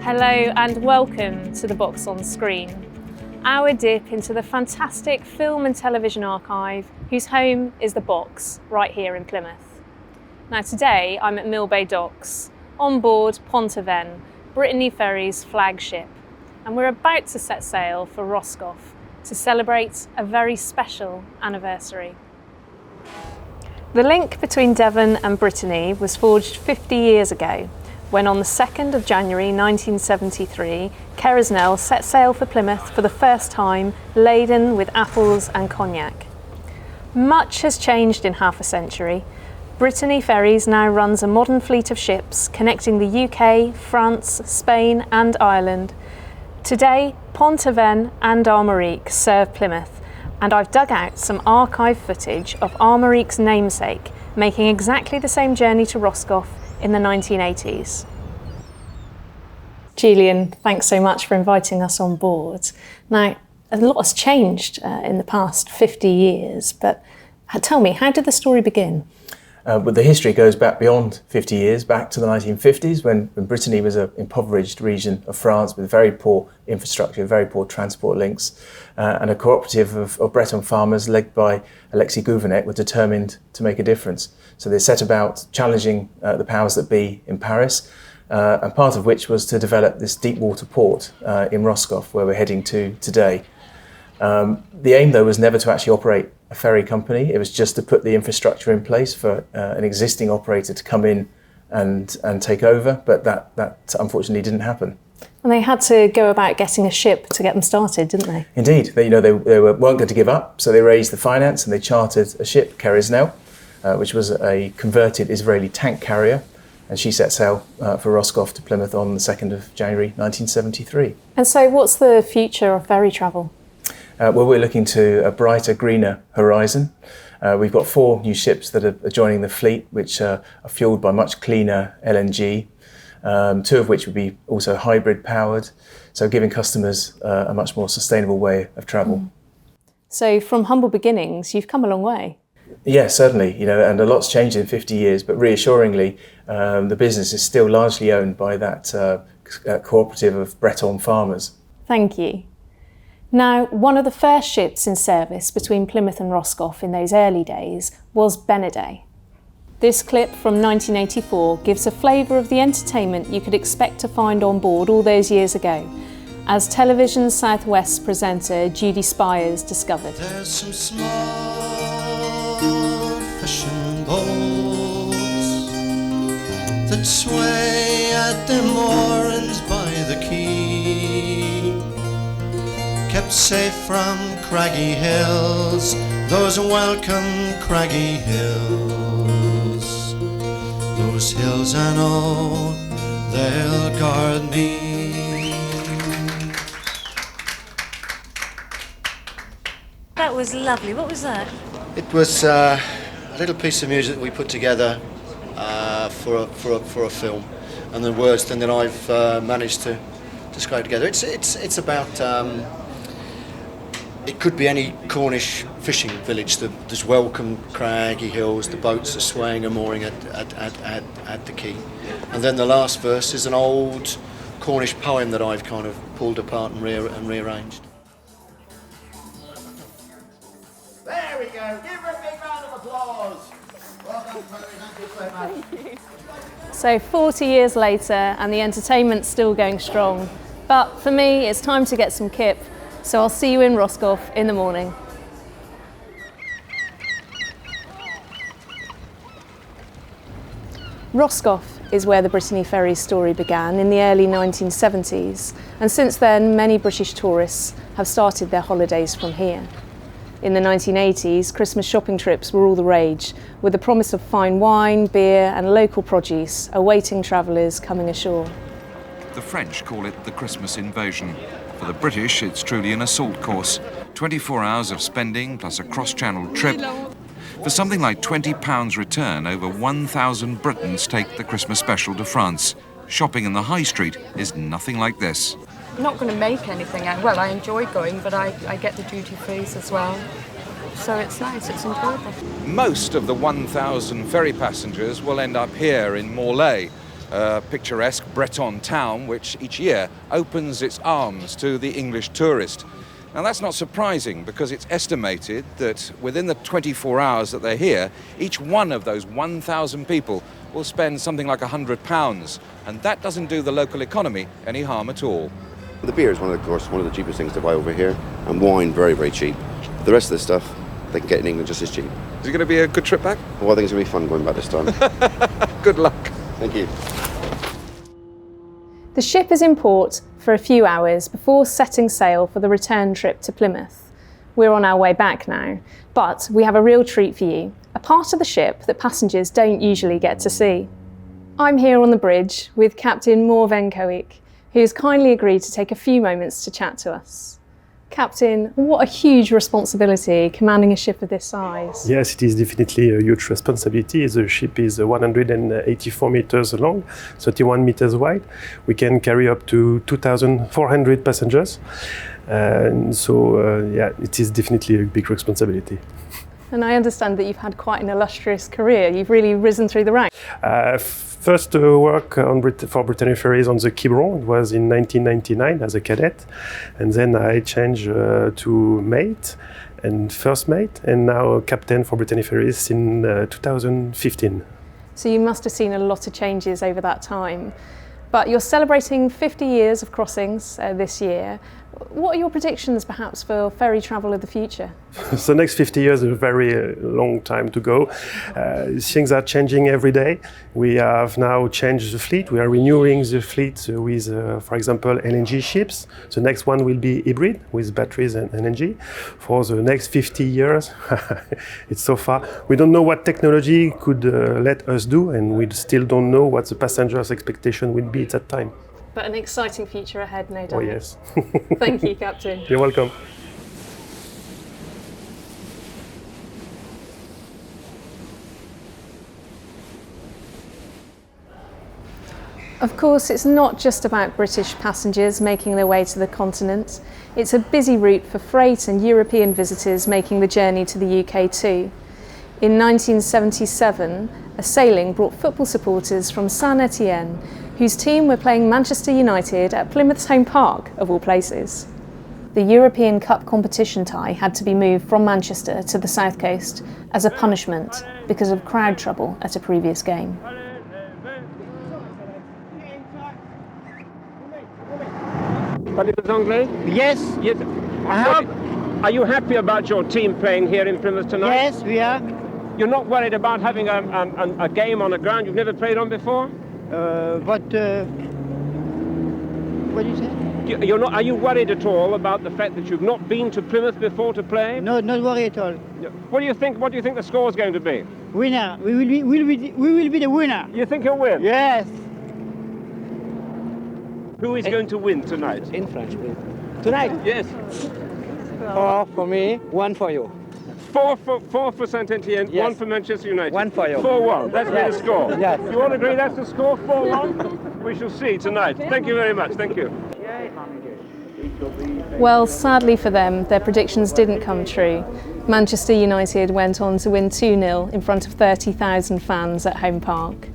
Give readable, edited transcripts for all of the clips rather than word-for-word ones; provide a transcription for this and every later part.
Hello and welcome to The Box on Screen, our dip into the fantastic film and television archive whose home is The Box, right here in Plymouth. Now today I'm at Mill Bay Docks, on board Pont Aven, Brittany Ferries' flagship, and we're about to set sail for Roscoff to celebrate a very special anniversary. The link between Devon and Brittany was forged 50 years ago, when on the 2nd of January 1973, Kerrisnell set sail for Plymouth for the first time, laden with apples and cognac. Much has changed in half a century. Brittany Ferries now runs a modern fleet of ships connecting the UK, France, Spain and Ireland. Today, Pont Aven and Armorique serve Plymouth, and I've dug out some archive footage of Armorique's namesake, making exactly the same journey to Roscoff in the 1980s. Julian, thanks so much for inviting us on board. Now, a lot has changed in the past 50 years, but tell me, how did the story begin? But the history goes back beyond 50 years, back to the 1950s, when Brittany was an impoverished region of France with very poor infrastructure, very poor transport links, and a cooperative of Breton farmers led by Alexis Gouvernet were determined to make a difference. So they set about challenging the powers that be in Paris, and part of which was to develop this deep water port in Roscoff, where we're heading to today. The aim, though, was never to actually operate a ferry company. It was just to put the infrastructure in place for an existing operator to come in and take over, but that unfortunately didn't happen. And they had to go about getting a ship to get them started, didn't they? Indeed. They weren't going to give up, so they raised the finance and they chartered a ship, Kerrisnell, which was a converted Israeli tank carrier, and she set sail for Roscoff to Plymouth on the 2nd of January 1973. And so what's the future of ferry travel? Well, we're looking to a brighter, greener horizon. We've got 4 new ships that are joining the fleet, which are fuelled by much cleaner LNG, 2 of which would be also hybrid powered, so giving customers a much more sustainable way of travel. So from humble beginnings, you've come a long way. Yes, certainly, and a lot's changed in 50 years, but reassuringly, the business is still largely owned by that cooperative of Breton farmers. Thank you. Now, one of the first ships in service between Plymouth and Roscoff in those early days was Benedict. This clip from 1984 gives a flavour of the entertainment you could expect to find on board all those years ago, as Television South West presenter Judy Spires discovered. There's some small fishing boats that sway at their moorings by the quay, kept safe from craggy hills, those welcome craggy hills. Those hills I know, they'll guard me. That was lovely. What was that? It was a little piece of music that we put together for a film, and the words then that I've managed to scrape together. It's about. It could be any Cornish fishing village. There's welcome craggy hills, the boats are swaying and mooring at the quay. And then the last verse is an old Cornish poem that I've kind of pulled apart and rearranged. There we go, give her a big round of applause. Well done, Chloe, thank you so much. So 40 years later and the entertainment's still going strong. But for me, it's time to get some kip. So I'll see you in Roscoff in the morning. Roscoff is where the Brittany Ferries story began in the early 1970s, and since then many British tourists have started their holidays from here. In the 1980s, Christmas shopping trips were all the rage, with the promise of fine wine, beer and local produce awaiting travellers coming ashore. The French call it the Christmas invasion. For the British, it's truly an assault course. 24 hours of spending plus a cross-channel trip. For something like £20 return, over 1,000 Britons take the Christmas special to France. Shopping in the high street is nothing like this. I'm not going to make anything out. Well, I enjoy going, but I get the duty frees as well. So it's nice, it's enjoyable. Most of the 1,000 ferry passengers will end up here in Morlaix, a picturesque Breton town which each year opens its arms to the English tourist. Now that's not surprising because it's estimated that within the 24 hours that they're here, each one of those 1,000 people will spend something like £100, and that doesn't do the local economy any harm at all. The beer is one of the cheapest things to buy over here, and wine very, very cheap. The rest of the stuff they can get in England just as cheap. Is it going to be a good trip back? Well, I think it's going to be fun going back this time. Good luck. Thank you. The ship is in port for a few hours before setting sail for the return trip to Plymouth. We're on our way back now, but we have a real treat for you, a part of the ship that passengers don't usually get to see. I'm here on the bridge with Captain Mor Venkoik, who's kindly agreed to take a few moments to chat to us. Captain, what a huge responsibility commanding a ship of this size. Yes, it is definitely a huge responsibility. The ship is 184 meters long, 31 meters wide. We can carry up to 2,400 passengers. And so, it is definitely a big responsibility. And I understand that you've had quite an illustrious career. You've really risen through the ranks. First work for Brittany Ferries on the Quiberon was in 1999 as a cadet, and then I changed to mate and first mate, and now captain for Brittany Ferries in 2015. So you must have seen a lot of changes over that time. But you're celebrating 50 years of crossings this year. What are your predictions perhaps for ferry travel of the future? The next 50 years is a very long time to go. Things are changing every day. We have now changed the fleet. We are renewing the fleet with, for example, LNG ships. The next one will be hybrid with batteries and LNG. For the next 50 years, it's so far. We don't know what technology could let us do, and we still don't know what the passengers' expectation will be at that time. But an exciting future ahead, no doubt. Oh, yes. Thank you, Captain. You're welcome. Of course, it's not just about British passengers making their way to the continent. It's a busy route for freight and European visitors making the journey to the UK too. In 1977, a sailing brought football supporters from Saint-Etienne, whose team were playing Manchester United at Plymouth's home park, of all places. The European Cup competition tie had to be moved from Manchester to the south coast as a punishment because of crowd trouble at a previous game. Yes. Yes. Are you happy about your team playing here in Plymouth tonight? Yes, we are. You're not worried about having a game on a ground you've never played on before? What do you say? You're not. Are you worried at all about the fact that you've not been to Plymouth before to play? No, not worried at all. What do you think? What do you think the score is going to be? Winner. We will be the winner. You think you'll win? Yes. Who is going to win tonight? In French, please. Tonight? Yes. 4 for me, 1 for you. 4 for Saint-Etienne, Yes. 1 for Manchester United. 1 for you. 4-1. That's Yes. the score. Yes. You all agree that's the score? 4-1. We shall see tonight. Thank you very much. Thank you. Well, sadly for them, their predictions didn't come true. Manchester United went on to win 2-0 in front of 30,000 fans at home park.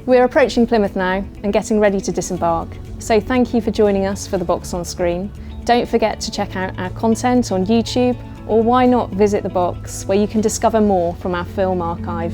We're approaching Plymouth now and getting ready to disembark. So thank you for joining us for The Box on Screen. Don't forget to check out our content on YouTube, or why not visit The Box, where you can discover more from our film archive.